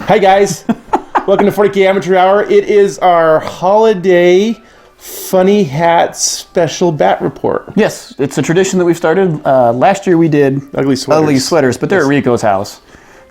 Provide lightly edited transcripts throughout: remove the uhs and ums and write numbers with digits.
Hi guys, welcome to 40K Amateur Hour. It is our holiday funny hat special bat report. Yes, it's a tradition that we've started. Last year we did Ugly sweaters, but they're at Rico's house.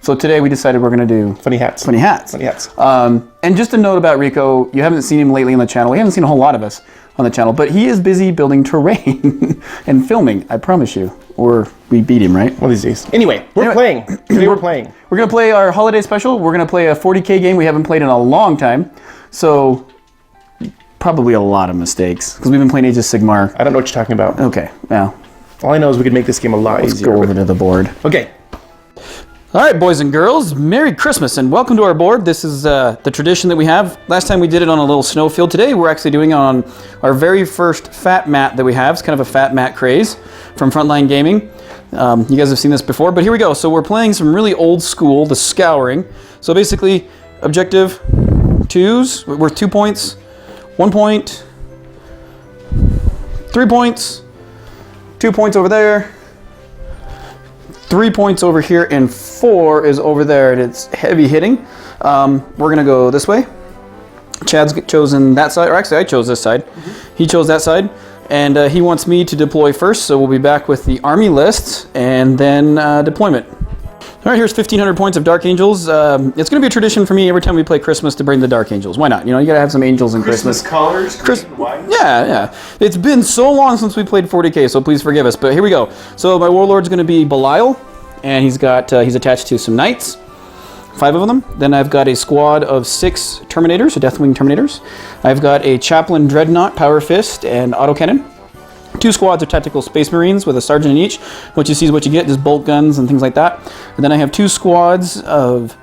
So today we decided we're going to do funny hats. And just a note about Rico, you haven't seen him lately on the channel. We haven't seen a whole lot of us on the channel, but he is busy building terrain and filming, I promise you. Or we beat him, right? One of these days. Anyway, we're playing. Today we're playing. We're going to play our holiday special. We're going to play a 40K game we haven't played in a long time. So probably a lot of mistakes because we've been playing Age of Sigmar. I don't know what you're talking about. Okay, well. All I know is we could make this game a lot easier. Let's go over to the board. Okay. All right, boys and girls, Merry Christmas and welcome to our board. This is the tradition that we have. Last time we did it on a little snow field. Today we're actually doing it on our very first fat mat that we have. It's kind of a fat mat craze from Frontline Gaming. You guys have seen this before, but here we go. So we're playing some really old school, the Scouring. So basically, objective, twos, worth 2 points, 1 point, 3 points, 2 points over there, 3 points over here, and 4 is over there, and it's heavy hitting. We're gonna go this way. Chad's chosen that side, or actually I chose this side. He chose that side, and he wants me to deploy first, so we'll be back with the army list and then deployment. All right, here's 1,500 points of Dark Angels. It's gonna be a tradition for me every time we play Christmas to bring the Dark Angels. Why not? You know, you gotta have some angels in Christmas. Colors, green and white. Yeah. It's been so long since we played 40K, so please forgive us. But here we go. So my Warlord's gonna be Belial, and he's attached to some Knights, 5 of them. Then I've got a squad of 6 Terminators, so Deathwing Terminators. I've got a Chaplain Dreadnought, Power Fist, and Autocannon. 2 squads of Tactical Space Marines with a sergeant in each. What you see is what you get, just bolt guns and things like that. And then I have 2 squads of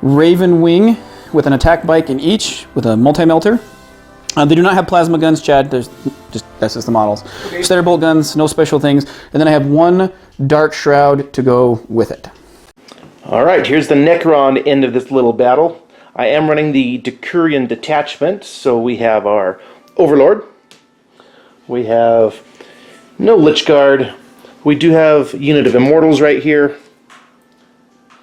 Raven Wing with an attack bike in each with a multi-melter. They do not have plasma guns, Chad. That's just the models. Okay. Standard bolt guns, no special things. And then I have 1 Dark Shroud to go with it. All right, here's the Necron end of this little battle. I am running the Decurion detachment, so we have our Overlord. We have no Lich Guard. We do have a unit of Immortals right here.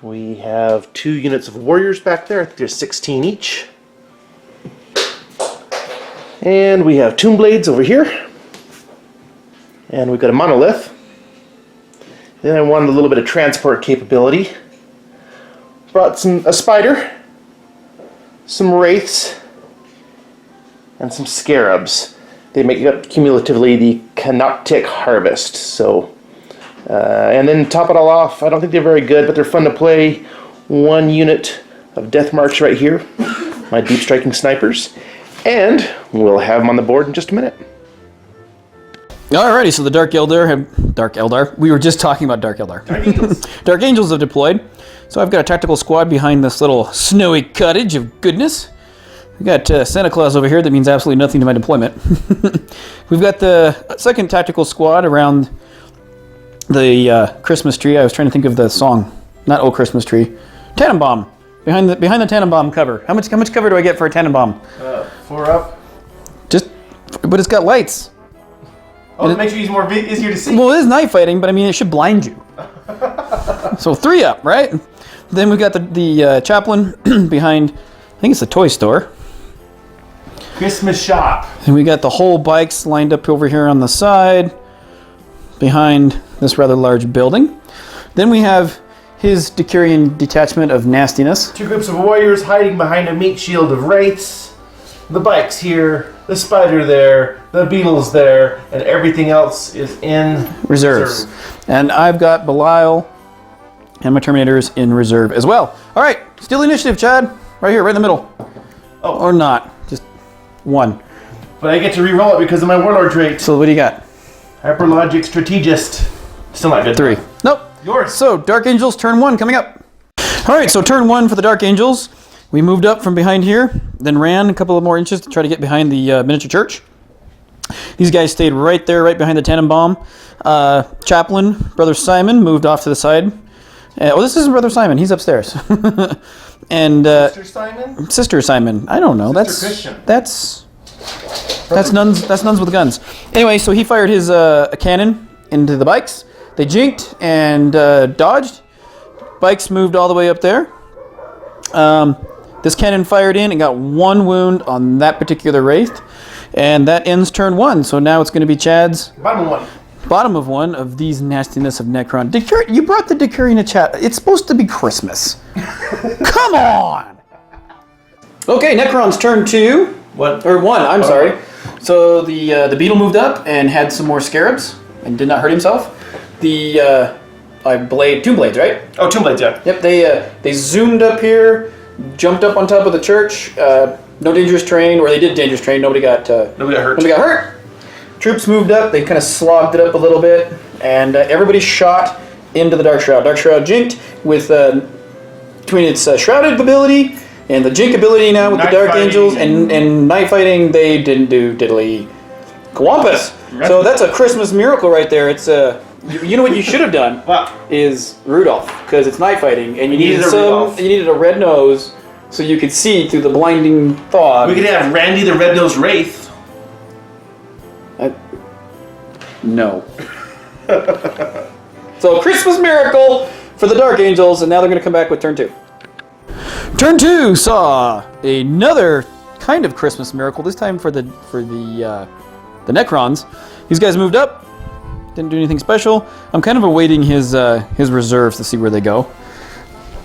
We have 2 units of Warriors back there. I think there's 16 each. And we have Tomb Blades over here. And we've got a Monolith. Then I wanted a little bit of transport capability. Brought a Spider, some Wraiths, and some Scarabs. They make up cumulatively the Canoptic Harvest. So, and then top it all off, I don't think they're very good, but they're fun to play. 1 unit of Death March right here, my deep striking snipers, and we'll have them on the board in just a minute. Alrighty, so the Dark Eldar. We were just talking about Dark Eldar. Dark Angels. Dark Angels have deployed. So I've got a tactical squad behind this little snowy cottage of goodness. We got Santa Claus over here. That means absolutely nothing to my deployment. We've got the 2nd tactical squad around the Christmas tree. I was trying to think of the song, not "Oh Christmas Tree." Tannenbaum behind the Tannenbaum cover. How much cover do I get for a Tannenbaum? 4 up. But it's got lights. Oh, it makes it easier to see. Well, it is night fighting, but I mean it should blind you. So 3 up, right? Then we've got the Chaplain behind. I think it's the toy store. Christmas shop. And we got the whole bikes lined up over here on the side behind this rather large building. Then we have his Decurion detachment of nastiness. 2 groups of warriors hiding behind a meat shield of wraiths. The bikes here, the spider there, the beetles there, and everything else is in reserves. And I've got Belial and my Terminators in reserve as well. All right, steal the initiative, Chad. Right here, right in the middle. Oh. Or not, just 1. But I get to re-roll it because of my Warlord trait. So what do you got? Hyperlogic Strategist. Still not good. 3. Nope. Yours. So Dark Angels, turn 1 coming up. All right, so turn 1 for the Dark Angels. We moved up from behind here, then ran a couple of more inches to try to get behind the miniature church. These guys stayed right there, right behind the Tannenbaum. Chaplain, Brother Simon, moved off to the side. This isn't Brother Simon. He's upstairs. And Sister Simon? Sister Simon. I don't know. Sister Christian. That's nuns. That's nuns with guns. Anyway, so he fired his cannon into the bikes. They jinked and dodged. Bikes moved all the way up there. This cannon fired in and got 1 wound on that particular wraith, and that ends turn 1. So now it's going to be Chad's bottom of 1 of these nastiness of Necron. You brought the Decurina chat. It's supposed to be Christmas. Come on. Okay, Necron's turn 2. What? Or 1. I'm sorry. So the beetle moved up and had some more scarabs and did not hurt himself. The Tomb Blades, right? Oh, Tomb Blades, yeah. Yep, they zoomed up here, jumped up on top of the church. No dangerous terrain, or they did dangerous terrain. Nobody got hurt. Nobody got hurt. Troops moved up. They kind of slogged it up a little bit, and everybody shot into the Dark Shroud. Dark Shroud jinked with between its shrouded ability and the jink ability now with the Dark Angels and night fighting. They didn't do diddly Kawampus. So that's a Christmas miracle right there. It's you know what you should have done is Rudolph, because it's night fighting, and you needed a red nose so you could see through the blinding fog. We could have Randy the Red-Nosed Wraith. No. So Christmas miracle for the Dark Angels, and now they're going to come back with turn 2. Turn 2 saw another kind of Christmas miracle. This time for the Necrons. These guys moved up. Didn't do anything special. I'm kind of awaiting his reserves to see where they go.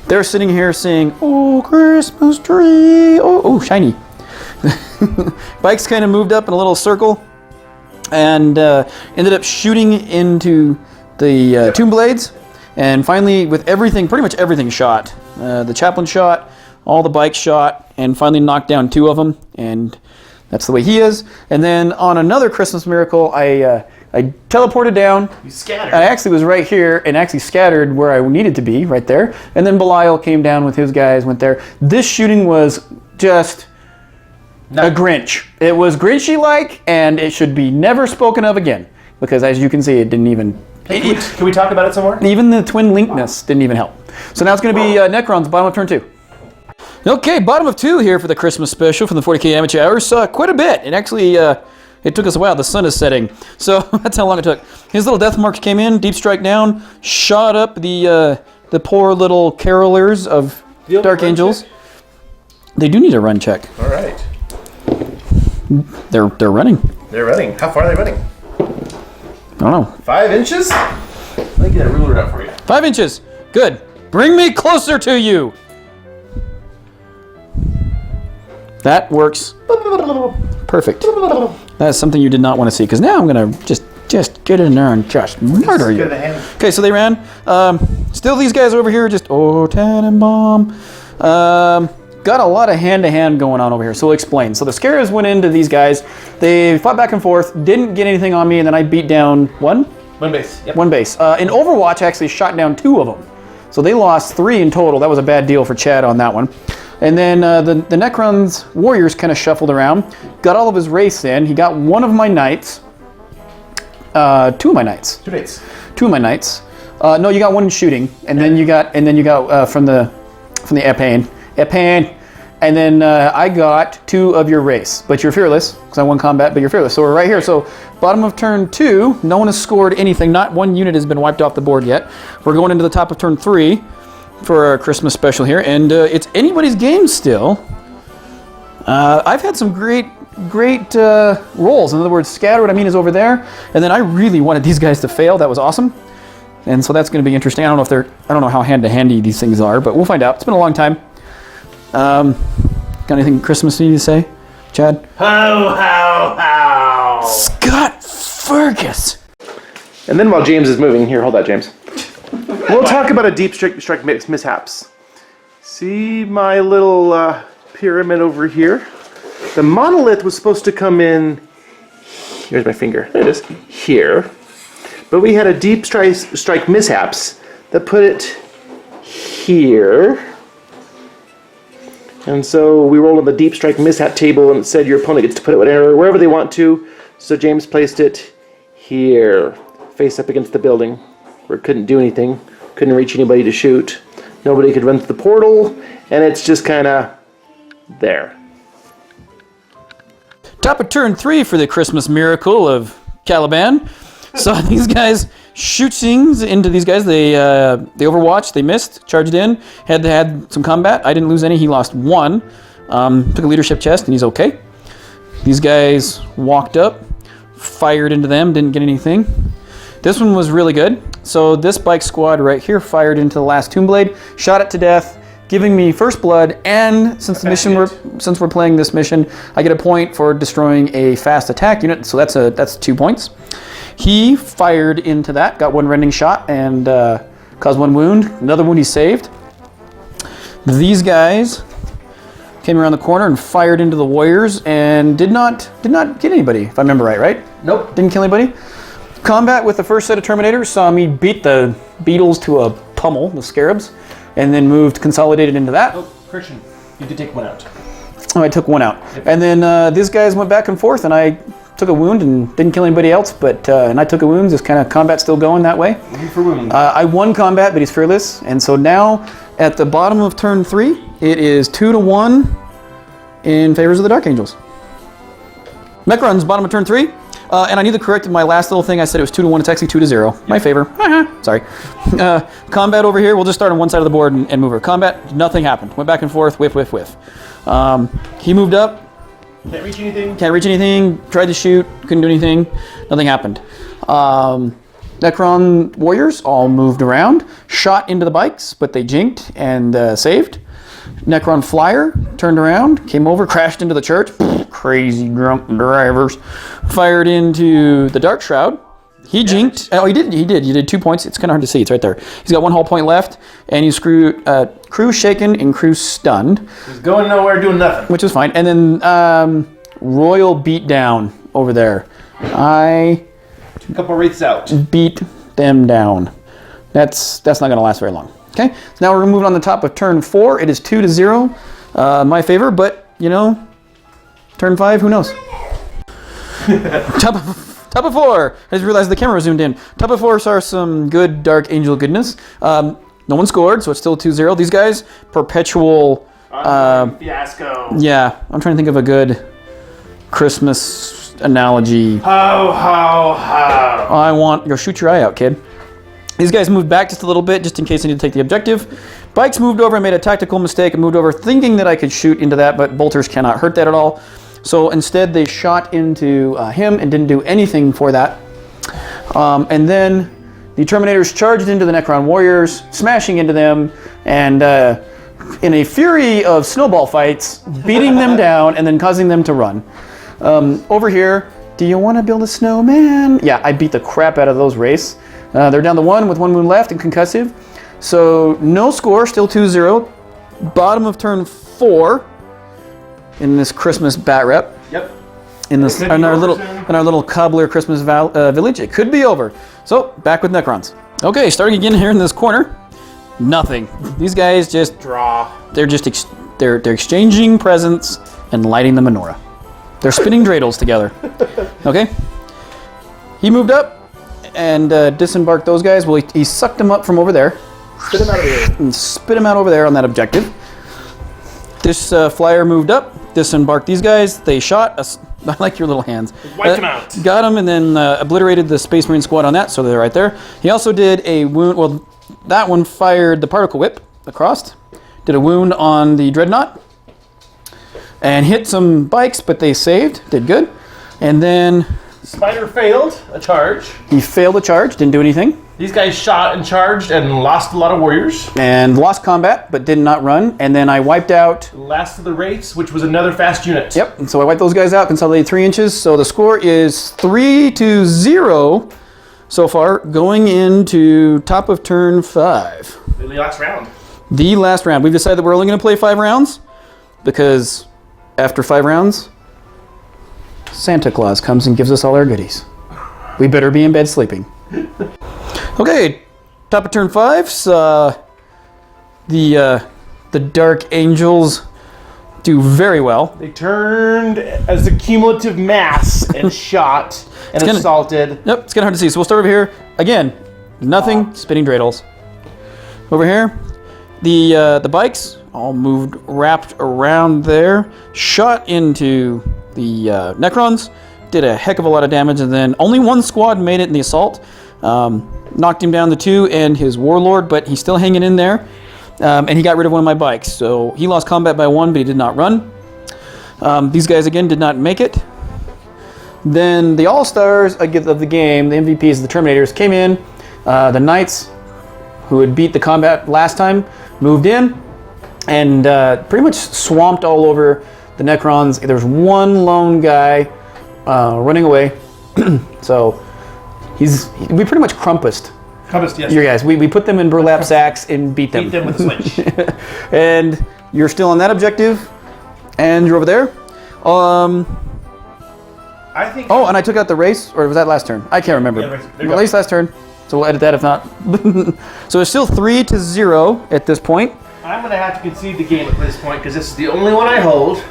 They're sitting here saying, "Oh, Christmas tree! Oh, shiny." Bikes kind of moved up in a little circle and ended up shooting into the Tomb Blades. And finally, with everything, pretty much everything shot. The chaplain shot, all the bikes shot, and finally knocked down 2 of them. And that's the way he is. And then on another Christmas miracle, I teleported down. You scattered. I actually was right here and actually scattered where I needed to be, right there. And then Belial came down with his guys, went there. This shooting was just a Grinch. It was Grinchy-like, and it should be never spoken of again. Because as you can see, it didn't even... Can we talk about it some more? Even the twin linkness didn't even help. So now it's going to be Necron's bottom of turn 2. Okay, bottom of 2 here for the Christmas special from the 40K Amateur Hours. Quite a bit. It actually... It took us a while. The sun is setting. So that's how long it took. His little death marks came in, deep strike down, shot up the poor little carolers of Dark Angels. Check? They do need a run check. All right. They're running. They're running. How far are they running? I don't know. 5 inches? Let me get a ruler out for you. 5 inches. Good. Bring me closer to you. That works. Perfect. That's something you did not want to see, because now I'm going to just get in there and just murder you. Okay, so they ran. Still these guys over here just, Tannenbaum. Got a lot of hand-to-hand going on over here, so we'll explain. So the Scarabs went into these guys. They fought back and forth, didn't get anything on me, and then I beat down one base. Yep. One base. In Overwatch, I actually shot down 2 of them. So they lost 3 in total. That was a bad deal for Chad on that one. And then the Necron's warriors kind of shuffled around, got all of his wraiths in. He got 1 of my knights, 2 of my knights. 2 knights. 2 of my knights. No, you got 1 in shooting, and then you got from the Epain, and then I got 2 of your wraiths. But you're fearless because I won combat, but you're fearless. So we're right here. So bottom of turn 2, no one has scored anything. Not 1 unit has been wiped off the board yet. We're going into the top of turn 3. For our Christmas special here, and it's anybody's game still. I've had some great rolls. In other words, scatter, what I mean is over there, and then I really wanted these guys to fail. That was awesome, and so that's going to be interesting. I don't know how hand-to-handy these things are, but we'll find out. It's been a long time. Got anything Christmas you need to say, Chad? Ho, ho, ho! Scott Fergus! And then while James is moving, here, hold that, James. We'll talk about a deep strike mishaps. See my little pyramid over here? The monolith was supposed to come in, here's my finger, there it is, here. But we had a deep strike mishaps that put it here. And so we rolled on the deep strike mishap table and it said your opponent gets to put it wherever they want to. So James placed it here, face up against the building, where it couldn't do anything. Couldn't reach anybody to shoot. Nobody could run through the portal, and it's just kind of there. Top of turn 3 for the Christmas miracle of Caliban. So these guys shoots things into these guys. They overwatched, they missed, charged in, had some combat. I didn't lose any, he lost one. Took a leadership chest and he's okay. These guys walked up, fired into them, didn't get anything. This one was really good. So this bike squad right here fired into the last Tomb Blade, shot it to death, giving me first blood, and since we're playing this mission, I get a point for destroying a fast attack unit, so that's 2 points. He fired into that, got one rending shot, and caused one wound. Another wound he saved. These guys came around the corner and fired into the warriors and did not get anybody, if I remember right? Nope. Didn't kill anybody. Combat with the first set of Terminators saw me beat the Beetles to a pummel, the Scarabs, and then consolidated into that. Oh, Christian, you did take one out. Oh, I took one out. Yep. And then these guys went back and forth, and I took a wound and didn't kill anybody else, but and I took a wound, just kind of combat still going that way. Wound for wound. I won combat, but he's fearless, and so now at the bottom of turn 3, it is 2-1 in favors of the Dark Angels. Necrons, bottom of turn 3. And I need to correct my last little thing. I said it was 2-1. It's actually 2-0. My favor. Sorry. Combat over here. We'll just start on one side of the board and move her. Combat. Nothing happened. Went back and forth. Whiff. He moved up. Can't reach anything. Can't reach anything. Tried to shoot. Couldn't do anything. Nothing happened. Necron warriors all moved around. Shot into the bikes, but they jinked and saved. Necron flyer turned around, came over, crashed into the church. Crazy drunk drivers. Fired into the Dark Shroud. He jinked. Oh, he did. He did 2 points. It's kind of hard to see. It's right there. He's got one hull point left, and he's crew shaken and crew stunned. He's going nowhere, doing nothing. Which is fine. And then Royal beat down over there. I A couple wraiths out. beat them down. That's not going to last very long. Okay, so now we're moving on the top of turn 4. It is 2-0, my favor, but you know, turn 5, who knows? top of 4. I just realized the camera zoomed in. Top of 4 saw some good Dark Angel goodness. No one scored, so it's still 2-0. These guys, perpetual fiasco. Yeah, I'm trying to think of a good Christmas analogy. Ho, ho, ho. You'll shoot your eye out, kid. These guys moved back just a little bit, just in case I need to take the objective. Bikes moved over and made a tactical mistake and moved over thinking that I could shoot into that, but bolters cannot hurt that at all. So instead they shot into him and didn't do anything for that. And then the Terminators charged into the Necron warriors, smashing into them, and in a fury of snowball fights, beating them down and then causing them to run. Over here, do you want to build a snowman? Yeah, I beat the crap out of those wraiths. They're down to 1 with 1 wound left and concussive. So no score, still 2-0. Bottom of turn 4 in this Christmas batrap. Yep. In our little cobbler Christmas village. It could be over. So back with Necrons. Okay, starting again here in this corner. Nothing. These guys just draw. They're exchanging presents and lighting the menorah. They're spinning dreidels together. Okay. He moved up and disembarked those guys. Well, he sucked them up from over there. Spit him out of here. And spit him out over there on that objective. This flyer moved up, disembarked these guys. They shot us. I like your little hands. Wiped them out. Got them and then obliterated the Space Marine squad on that, so they're right there. He also did a wound. Well, that one fired the particle whip across. Did a wound on the Dreadnought. And hit some bikes, but they saved. Did good. And then Spider failed a charge. he failed a charge, didn't do anything. These guys shot and charged and lost a lot of warriors. And lost combat, but did not run. And then I wiped out. Last of the wraiths, which was another fast unit. Yep, and so I wiped those guys out, consolidated 3 inches. So the score is 3-0 so far, going into top of turn 5. The last round. The last round. We've decided that we're only going to play 5 rounds because after 5 rounds, Santa Claus comes and gives us all our goodies. We better be in bed sleeping. Okay, top of turn 5. The Dark Angels do very well. They turned as a cumulative mass and shot and assaulted. Yep, it's kind of hard to see. So we'll start over here. Again, nothing. Spinning dreidels. Over here, the bikes all moved, wrapped around there, shot into the Necrons, did a heck of a lot of damage, and then only 1 squad made it in the assault. knocked him down to 2 and his Warlord, but he's still hanging in there. And he got rid of one of my bikes. So he lost combat by 1, but he did not run. These guys, again, did not make it. Then the All-Stars of the game, the MVPs, the Terminators, came in. The Knights, who had beat the combat last time, moved in and pretty much swamped all over the Necrons. There's one lone guy running away. So we pretty much crumpused Yes. your guys. We put them in burlap sacks and beat them. Beat them with a switch. And you're still on that objective. And you're over there. I think. Oh, and I took out the race, or was that last turn? I can't remember. Yeah, there you At go. least last turn. So we'll edit that if not. So it's still 3-0 at this point. I'm going to have to concede the game at this point because this is the only one I hold.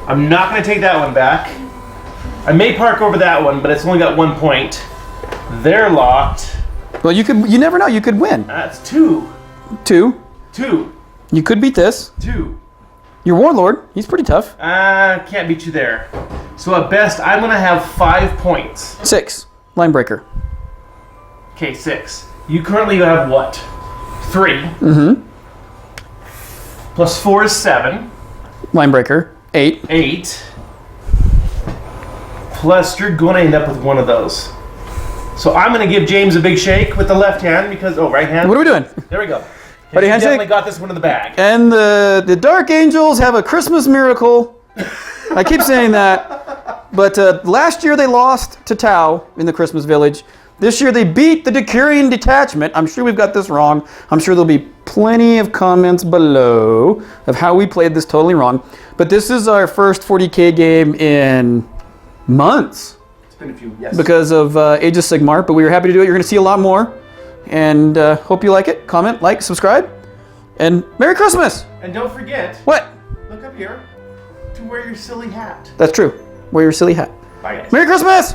I'm not going to take that one back. I may park over that one, but it's only got 1 point. They're locked. Well, you never know. You could win. That's 2. 2. 2. You could beat this. 2. Your Warlord, he's pretty tough. Can't beat you there. So at best, I'm going to have 5 points. 6. Line breaker. Okay, 6. You currently have what? 3. Mm-hmm. Plus 4 is 7. Line breaker. 8. 8. Plus, you're going to end up with one of those. So I'm going to give James a big shake with the left hand because... Oh, right hand. What are we doing? There we go. Buddy, You handshake. definitely got this one in the bag. And the Dark Angels have a Christmas miracle. I keep saying that. But last year they lost to Tau in the Christmas Village. This year they beat the Decurion Detachment. I'm sure we've got this wrong. I'm sure there'll be plenty of comments below of how we played this totally wrong. But this is our first 40k game in months It's been a few, yes. because of Age of Sigmar. But we were happy to do it. You're going to see a lot more. And hope you like it. Comment, like, subscribe. And Merry Christmas! And don't forget, What? look up here to wear your silly hat. That's true. Wear your silly hat. Bye, guys. Merry Christmas!